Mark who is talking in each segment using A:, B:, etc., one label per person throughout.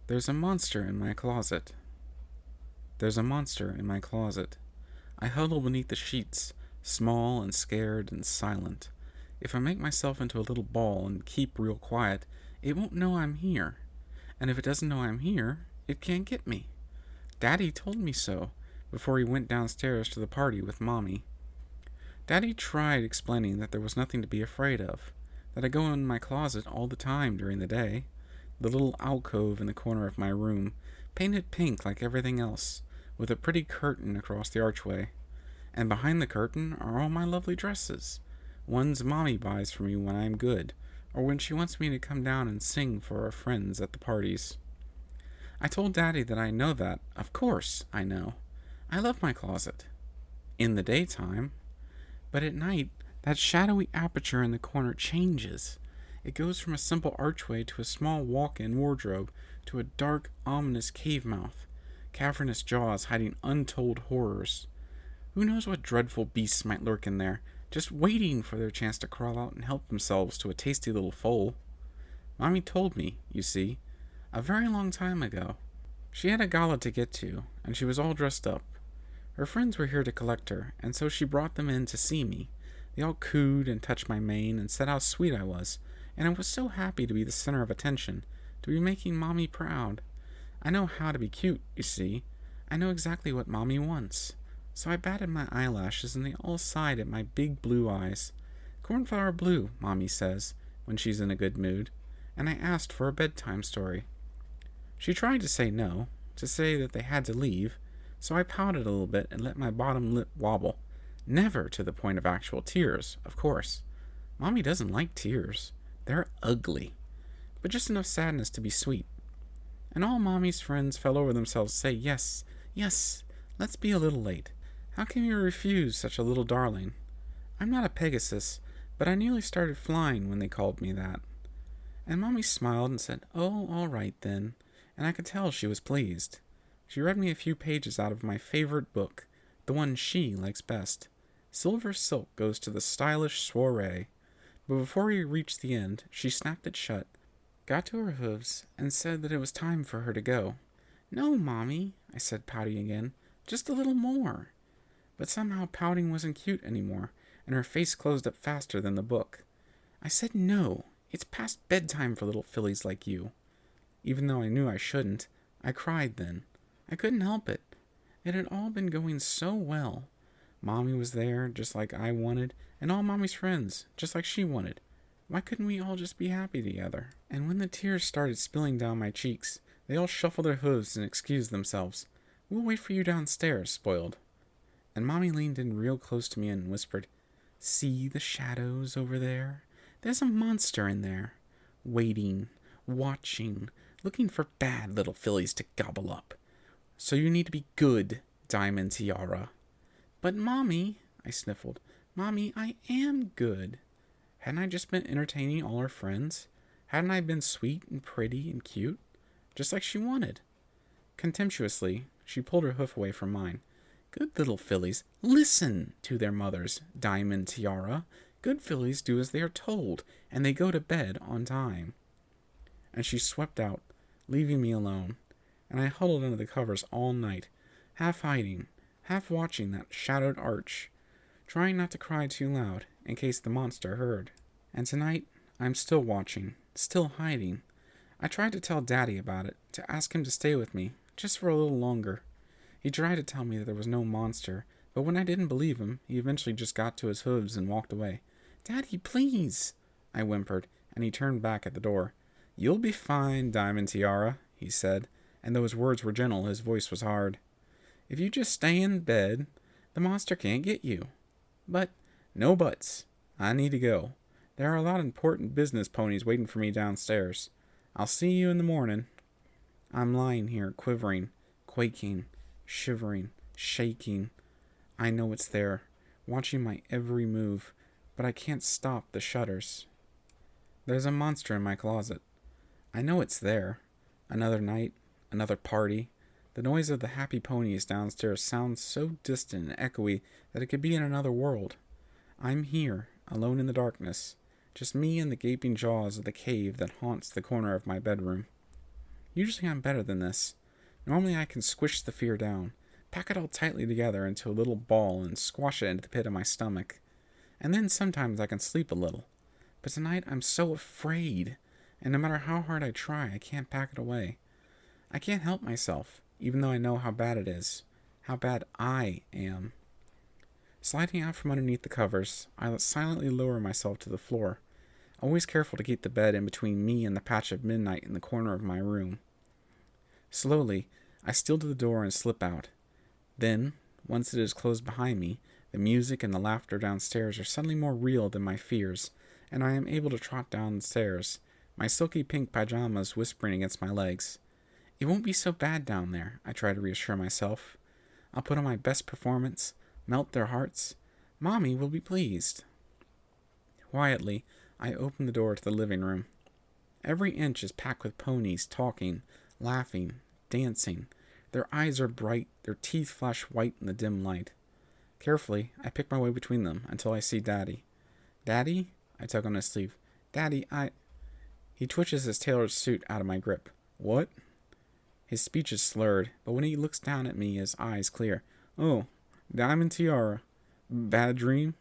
A: There's a monster in my closet. There's a monster in my closet. I huddle beneath the sheets, small and scared and silent. If I make myself into a little ball and keep real quiet, it won't know I'm here. And if it doesn't know I'm here, it can't get me. Daddy told me so before he went downstairs to the party with Mommy. Daddy tried explaining that there was nothing to be afraid of, that I go in my closet all the time during the day, the little alcove in the corner of my room, painted pink like everything else, with a pretty curtain across the archway. And behind the curtain are all my lovely dresses, ones Mommy buys for me when I'm good, or when she wants me to come down and sing for our friends at the parties. I told Daddy that I know that. Of course, I know. I love my closet. In the daytime. But at night, that shadowy aperture in the corner changes. It goes from a simple archway to a small walk-in wardrobe to a dark, ominous cave mouth, cavernous jaws hiding untold horrors. Who knows what dreadful beasts might lurk in there, just waiting for their chance to crawl out and help themselves to a tasty little foal. Mommy told me, you see, a very long time ago. She had a gala to get to, and she was all dressed up. Her friends were here to collect her, and so she brought them in to see me. They all cooed and touched my mane and said how sweet I was, and I was so happy to be the center of attention, to be making Mommy proud. I know how to be cute, you see. I know exactly what Mommy wants. So I batted my eyelashes, and they all sighed at my big blue eyes. Cornflower blue, Mommy says, when she's in a good mood, and I asked for a bedtime story. She tried to say no, to say that they had to leave, so I pouted a little bit and let my bottom lip wobble. Never to the point of actual tears, of course. Mommy doesn't like tears. They're ugly. But just enough sadness to be sweet. And all Mommy's friends fell over themselves to say, yes, yes, let's be a little late. How can you refuse such a little darling? I'm not a Pegasus, but I nearly started flying when they called me that. And Mommy smiled and said, oh, all right then, and I could tell she was pleased. She read me a few pages out of my favorite book, the one she likes best. Silver Silk Goes to the Stylish Soiree. But before we reached the end, she snapped it shut, got to her hooves, and said that it was time for her to go. No, Mommy, I said, pouting again, just a little more. But somehow pouting wasn't cute anymore, and her face closed up faster than the book. I said no, it's past bedtime for little fillies like you. Even though I knew I shouldn't, I cried then. I couldn't help it. It had all been going so well. Mommy was there, just like I wanted, and all Mommy's friends, just like she wanted. Why couldn't we all just be happy together? And when the tears started spilling down my cheeks, they all shuffled their hooves and excused themselves. We'll wait for you downstairs, spoiled. And Mommy leaned in real close to me and whispered, see the shadows over there? There's a monster in there, waiting, watching, looking for bad little fillies to gobble up. So you need to be good, Diamond Tiara. But Mommy, I sniffled, Mommy, I am good. Hadn't I just been entertaining all her friends? Hadn't I been sweet and pretty and cute? Just like she wanted. Contemptuously, she pulled her hoof away from mine. Good little fillies, listen to their mothers, Diamond Tiara. Good fillies do as they are told, and they go to bed on time. And she swept out, leaving me alone, and I huddled under the covers all night, half hiding, half watching that shadowed arch, trying not to cry too loud in case the monster heard. And tonight, I'm still watching, still hiding. I tried to tell Daddy about it, to ask him to stay with me, just for a little longer. He tried to tell me that there was no monster, but when I didn't believe him, he eventually just got to his hooves and walked away. Daddy, please, I whimpered, and he turned back at the door. You'll be fine, Diamond Tiara, he said, and though his words were gentle, his voice was hard. If you just stay in bed, the monster can't get you. But, no buts. I need to go. There are a lot of important business ponies waiting for me downstairs. I'll see you in the morning. I'm lying here, quivering, quaking, shivering, shaking. I know it's there, watching my every move, but I can't stop the shudders. There's a monster in my closet. I know it's there. Another night, another party. The noise of the happy ponies downstairs sounds so distant and echoey that it could be in another world. I'm here, alone in the darkness, just me and the gaping jaws of the cave that haunts the corner of my bedroom. Usually I'm better than this. Normally I can squish the fear down, pack it all tightly together into a little ball and squash it into the pit of my stomach. And then sometimes I can sleep a little. But tonight I'm so afraid, and no matter how hard I try, I can't pack it away. I can't help myself, even though I know how bad it is, how bad I am. Sliding out from underneath the covers, I silently lower myself to the floor, always careful to keep the bed in between me and the patch of midnight in the corner of my room. Slowly, I steal to the door and slip out. Then, once it is closed behind me, the music and the laughter downstairs are suddenly more real than my fears, and I am able to trot down the stairs, my silky pink pajamas whispering against my legs. It won't be so bad down there, I try to reassure myself. I'll put on my best performance, melt their hearts. Mommy will be pleased. Quietly, I open the door to the living room. Every inch is packed with ponies talking, laughing, dancing. Their eyes are bright, their teeth flash white in the dim light. Carefully, I pick my way between them until I see Daddy. Daddy? I tug on his sleeve. Daddy, He twitches his tailored suit out of my grip. What? His speech is slurred, but when he looks down at me, his eyes clear. Oh, Diamond Tiara. Bad dream?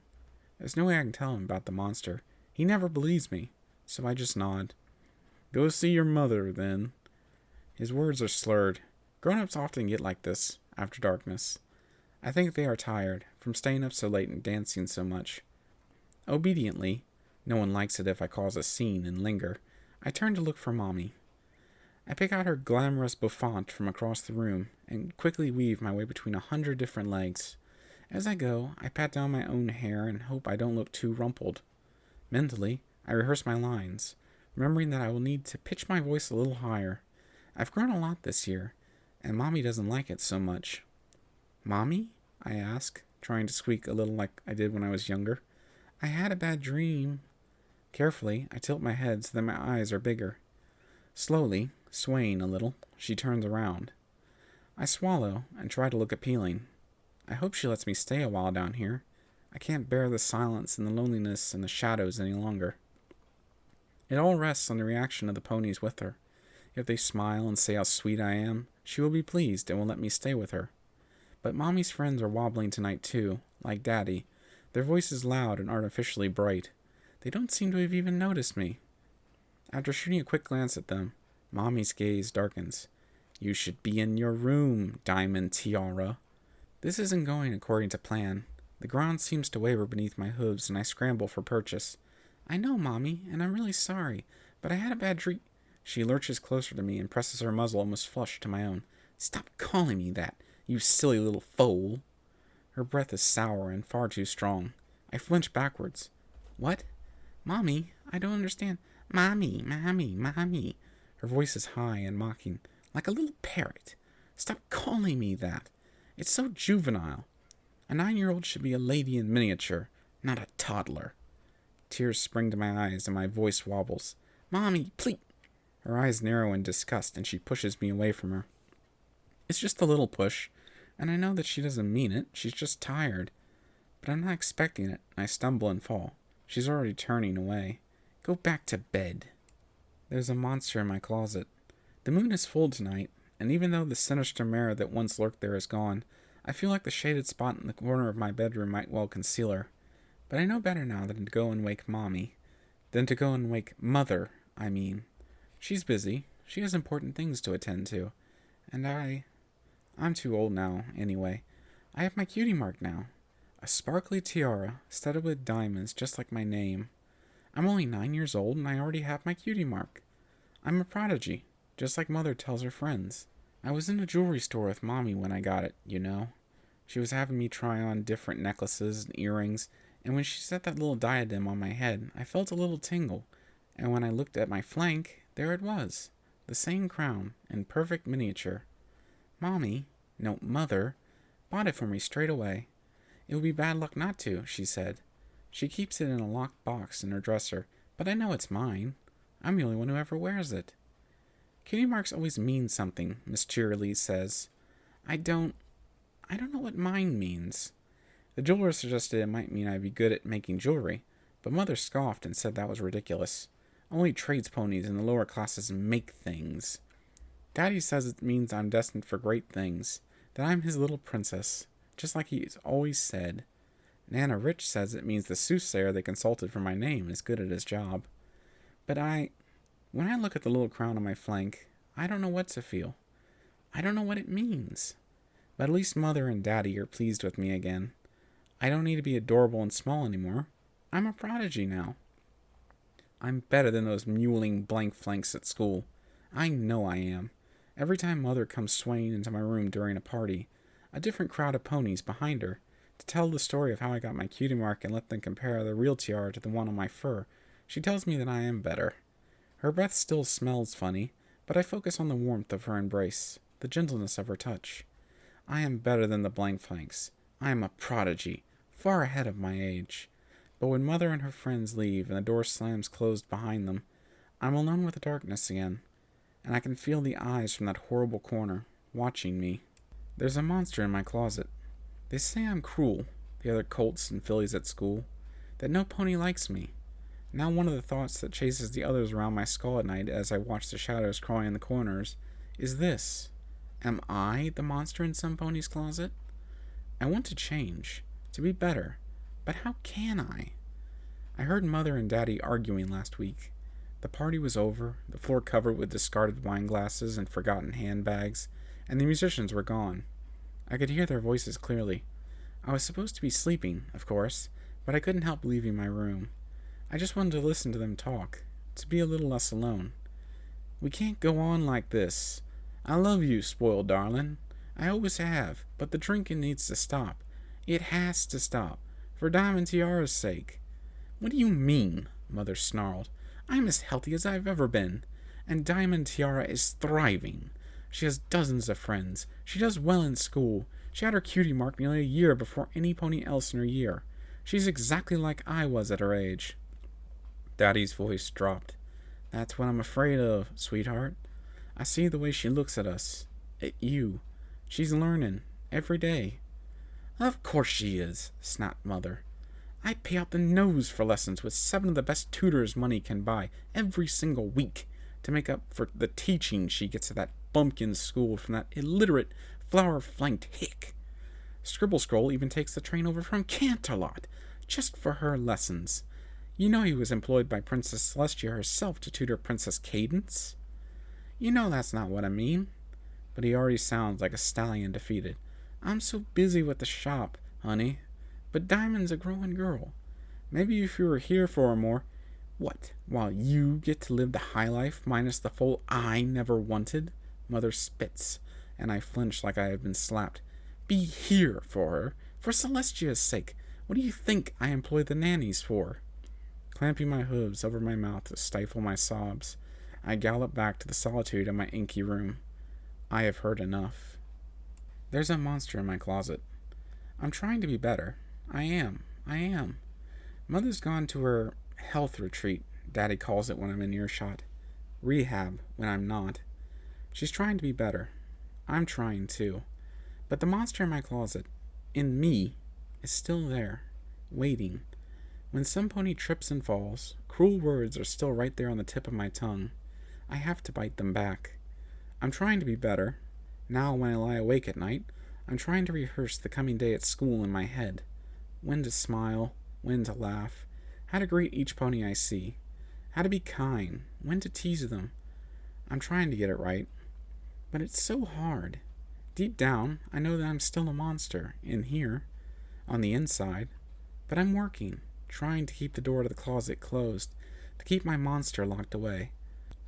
A: There's no way I can tell him about the monster. He never believes me, so I just nod. Go see your mother, then. His words are slurred. Grown-ups often get like this, after darkness. I think they are tired, from staying up so late and dancing so much. Obediently, no one likes it if I cause a scene and linger, I turn to look for Mommy. I pick out her glamorous bouffant from across the room, and quickly weave my way between 100 different legs. As I go, I pat down my own hair and hope I don't look too rumpled. Mentally, I rehearse my lines, remembering that I will need to pitch my voice a little higher. I've grown a lot this year, and Mommy doesn't like it so much. Mommy? I ask, trying to squeak a little like I did when I was younger. I had a bad dream. Carefully, I tilt my head so that my eyes are bigger. Slowly, swaying a little, she turns around. I swallow and try to look appealing. I hope she lets me stay a while down here. I can't bear the silence and the loneliness and the shadows any longer. It all rests on the reaction of the ponies with her. If they smile and say how sweet I am, she will be pleased and will let me stay with her. But Mommy's friends are wobbling tonight too, like Daddy, their voices loud and artificially bright. They don't seem to have even noticed me. After shooting a quick glance at them, Mommy's gaze darkens. You should be in your room, Diamond Tiara. This isn't going according to plan. The ground seems to waver beneath my hooves and I scramble for purchase. I know, Mommy, and I'm really sorry, but I had a bad dream. She lurches closer to me and presses her muzzle almost flush to my own. Stop calling me that, you silly little foal. Her breath is sour and far too strong. I flinch backwards. What? Mommy, I don't understand. Mommy. Her voice is high and mocking, like a little parrot. Stop calling me that. It's so juvenile. A 9-year-old should be a lady in miniature, not a toddler. Tears spring to my eyes and my voice wobbles. Mommy, please. Her eyes narrow in disgust and she pushes me away from her. It's just a little push, and I know that she doesn't mean it. She's just tired. But I'm not expecting it. I stumble and fall. She's already turning away. Go back to bed. There's a monster in my closet. The moon is full tonight, and even though the sinister mare that once lurked there is gone, I feel like the shaded spot in the corner of my bedroom might well conceal her. But I know better now than to go and wake Mommy. Than to go and wake Mother, I mean. She's busy. She has important things to attend to. And I'm too old now, anyway. I have my cutie mark now. A sparkly tiara, studded with diamonds, just like my name. I'm only 9 years old, and I already have my cutie mark. I'm a prodigy, just like Mother tells her friends. I was in a jewelry store with Mommy when I got it, you know. She was having me try on different necklaces and earrings, and when she set that little diadem on my head, I felt a little tingle. And when I looked at my flank, there it was, the same crown, in perfect miniature. Mother, bought it for me straight away. It would be bad luck not to, she said. She keeps it in a locked box in her dresser, but I know it's mine. I'm the only one who ever wears it. Cutie marks always mean something, Miss Cheerily says. I don't know what mine means. The jeweler suggested it might mean I'd be good at making jewelry, but Mother scoffed and said that was ridiculous. Only trades ponies in the lower classes make things. Daddy says it means I'm destined for great things, that I'm his little princess, just like he's always said. Nana Rich says it means the soothsayer they consulted for my name is good at his job. But when I look at the little crown on my flank, I don't know what to feel. I don't know what it means. But at least Mother and Daddy are pleased with me again. I don't need to be adorable and small anymore. I'm a prodigy now. I'm better than those mewling blank flanks at school. I know I am. Every time Mother comes swaying into my room during a party, a different crowd of ponies behind her, to tell the story of how I got my cutie mark and let them compare the real tiara to the one on my fur, she tells me that I am better. Her breath still smells funny, but I focus on the warmth of her embrace, the gentleness of her touch. I am better than the blank flanks. I am a prodigy, far ahead of my age. But when Mother and her friends leave and the door slams closed behind them, I'm alone with the darkness again, and I can feel the eyes from that horrible corner, watching me. There's a monster in my closet. They say I'm cruel, the other colts and fillies at school, that no pony likes me. Now one of the thoughts that chases the others around my skull at night as I watch the shadows crawling in the corners is this. Am I the monster in some pony's closet? I want to change, to be better, but how can I? I heard Mother and Daddy arguing last week. The party was over, the floor covered with discarded wine glasses and forgotten handbags, and the musicians were gone. I could hear their voices clearly. I was supposed to be sleeping, of course, but I couldn't help leaving my room. I just wanted to listen to them talk, to be a little less alone. We can't go on like this. I love you, spoiled darling. I always have, but the drinking needs to stop. It has to stop, for Diamond Tiara's sake. What do you mean? Mother snarled. I'm as healthy as I've ever been, and Diamond Tiara is thriving. She has dozens of friends. She does well in school. She had her cutie mark nearly a year before any pony else in her year. She's exactly like I was at her age. Daddy's voice dropped. That's what I'm afraid of, sweetheart. I see the way she looks at us. At you. She's learning. Every day. Of course she is, snapped Mother. I pay out the nose for lessons with 7 of the best tutors money can buy every single week to make up for the teaching she gets at that bumpkin school from that illiterate, flower-flanked hick. Scribble Scroll even takes the train over from Canterlot just for her lessons. You know he was employed by Princess Celestia herself to tutor Princess Cadence. You know that's not what I mean. But he already sounds like a stallion defeated. I'm so busy with the shop, honey. But Diamond's a growing girl. Maybe if you were here for her more... What, while you get to live the high life minus the full I never wanted? Mother spits, and I flinch like I have been slapped. Be here for her, for Celestia's sake. What do you think I employ the nannies for? Clamping my hooves over my mouth to stifle my sobs, I gallop back to the solitude of my inky room. I have heard enough. There's a monster in my closet. I'm trying to be better. I am. Mother's gone to her health retreat, Daddy calls it when I'm in earshot. Rehab, when I'm not. She's trying to be better. I'm trying too. But the monster in my closet, in me, is still there, waiting. When some pony trips and falls, cruel words are still right there on the tip of my tongue. I have to bite them back. I'm trying to be better. Now when I lie awake at night, I'm trying to rehearse the coming day at school in my head. When to smile, when to laugh, how to greet each pony I see, how to be kind, when to tease them. I'm trying to get it right. But it's so hard. Deep down, I know that I'm still a monster, in here, on the inside. But I'm working, trying to keep the door to the closet closed, to keep my monster locked away.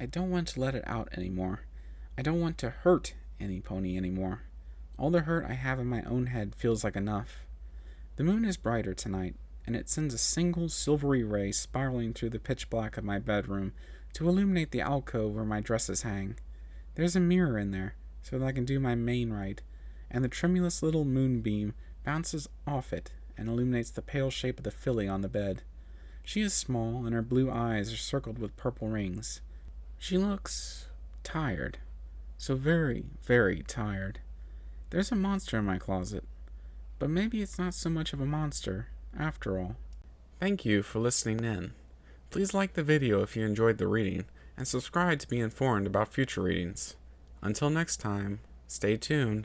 A: I don't want to let it out anymore. I don't want to hurt any pony anymore. All the hurt I have in my own head feels like enough. The moon is brighter tonight, and it sends a single silvery ray spiraling through the pitch black of my bedroom to illuminate the alcove where my dresses hang. There's a mirror in there, so that I can do my mane right, and the tremulous little moonbeam bounces off it and illuminates the pale shape of the filly on the bed. She is small, and her blue eyes are circled with purple rings. She looks tired. So very, very tired. There's a monster in my closet, but maybe it's not so much of a monster, after all. Thank you for listening in. Please like the video if you enjoyed the reading, and subscribe to be informed about future readings. Until next time, stay tuned.